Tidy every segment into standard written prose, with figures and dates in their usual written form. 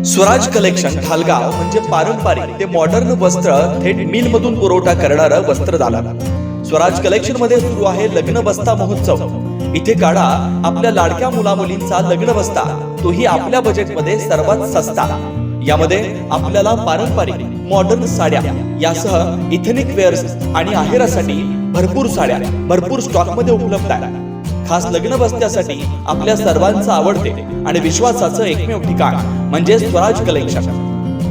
Swaraj collection Dhalgaon म्हणजे पारंपरिक ते मॉडर्न वस्त्र थेट मिल मधून पुरवठा करणारं वस्त्रदालन. स्वराज कलेक्शन मध्ये सुरू आहे लग्न बस्ता महोत्सव. इथे काढा आपल्या लाडक्या मुलामुलींचा लग्न बस्ता, तोही आपल्या बजेटमध्ये सर्वात सस्ता. यामध्ये आपल्याला पारंपरिक मॉडर्न साड्या यासह इथेनिक वेअर्स आणि आहेरासाठी भरपूर साड्या भरपूर स्टॉक मध्ये उपलब्ध आहे. खास लग्न बस्त्यासाठी आपल्या सर्वांचं आवडते आणि विश्वासाचं एकमेव ठिकाण म्हणजे स्वराज कलेक्शन.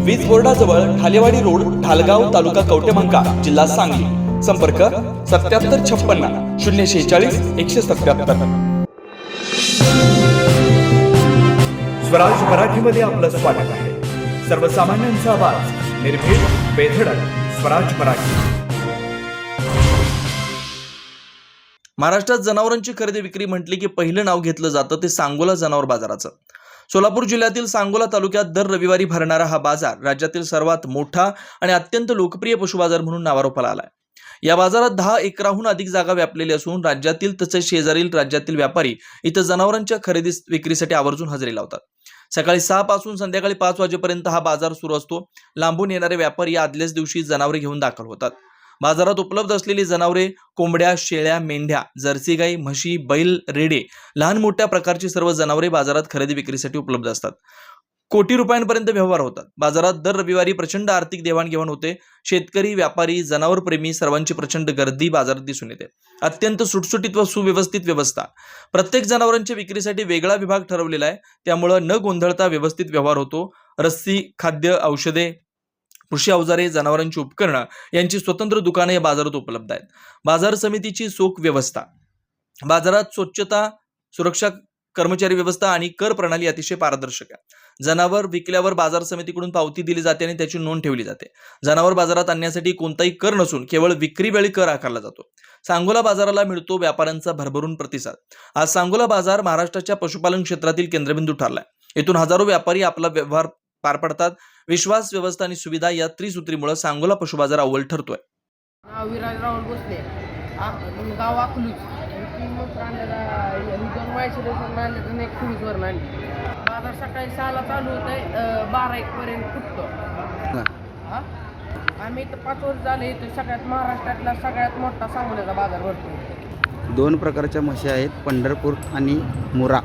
वीज बोर्डाजवळ ठालेवाडी रोड, ढालगाव, तालुका कवटेमंका, जिल्हा सांगली. संपर्क 7756 046 177. स्वराज मराठीमध्ये आपलं स्वागत आहे. सर्वसामान्यांचा आवाज, निर्भीड, बेधडक. स्वराज मराठी. महाराष्ट्रात जनावरांची खरेदी विक्री म्हटली की पहिलं नाव घेतलं जातं ते सांगोला जनावर बाजाराचं. सोलापूर जिल्ह्यातील सांगोला तालुक्यात दर रविवारी भरणारा हा बाजार राज्यातील सर्वात मोठा आणि अत्यंत लोकप्रिय पशु बाजार म्हणून नावारूपाला आलाय. या बाजारात 10 एकराहून अधिक जागा व्यापलेली असून राज्यातील तसेच शेजारील राज्यातील व्यापारी इथं जनावरांच्या खरेदी विक्रीसाठी आवर्जून हजेरी लावतात. सकाळी 6 पासून संध्याकाळी 5 वाजेपर्यंत हा बाजार सुरू असतो. लांबून येणारे व्यापारी आदल्याच दिवशी जनावरे घेऊन दाखल होतात. बाजारात उपलब्ध असलेली जनावरे कोंबड्या, शेळ्या, मेंढ्या, जर्सी गाई, म्हशी, बैल, रेडे, लहान मोठ्या प्रकारची सर्व जनावरे बाजारात खरेदी विक्रीसाठी उपलब्ध असतात. कोटी रुपयांपर्यंत व्यवहार होतात. बाजारात दर रविवारी प्रचंड आर्थिक देवाणघेवाण होते. शेतकरी, व्यापारी, जनावरप्रेमी सर्वांची प्रचंड गर्दी बाजारात दिसून येते. अत्यंत सुटसुटीत व सुव्यवस्थित व्यवस्था. प्रत्येक जनावरांच्या विक्रीसाठी वेगळा विभाग ठरवलेला आहे. त्यामुळे न गोंधळता व्यवस्थित व्यवहार होतो. रस्सी, खाद्य, औषधे, कृषी अवजारे, जनावरांची उपकरणं यांची स्वतंत्र दुकाने या बाजारात उपलब्ध आहेत. बाजार समितीची चोख व्यवस्था. बाजारात स्वच्छता, सुरक्षा, कर्मचारी व्यवस्था आणि कर प्रणाली अतिशय पारदर्शक आहे. जनावर विकल्यावर बाजार समितीकडून पावती दिली जाते आणि त्याची नोंद ठेवली जाते. जनावर बाजारात आणण्यासाठी कोणताही कर नसून केवळ विक्री वेळी कर आकारला जातो. सांगोला बाजाराला मिळतो व्यापाऱ्यांचा भरभरून प्रतिसाद. आज सांगोला बाजार महाराष्ट्राच्या पशुपालन क्षेत्रातील केंद्रबिंदू ठरलाय. येथून हजारो व्यापारी आपला व्यवहार पार पडतात. विश्वास, व्यवस्था आणि सुविधा या त्रिसूत्रीमुळे सांगोला पशु बाजार अव्वल ठरतोय. विराज राहुल भोसले, गाव अकलूज. बाजार सकाळी 6ला चालू होत आहे, 12-1 पर्यंत फुटतो. आम्ही इथं 5 वर्ष झाले. इथं सगळ्यात महाराष्ट्रातला सगळ्यात मोठा सांगोल्याचा बाजार भरतो. 2 प्रकारच्या म्हशी आहेत, पंढरपूर आणि मुरा.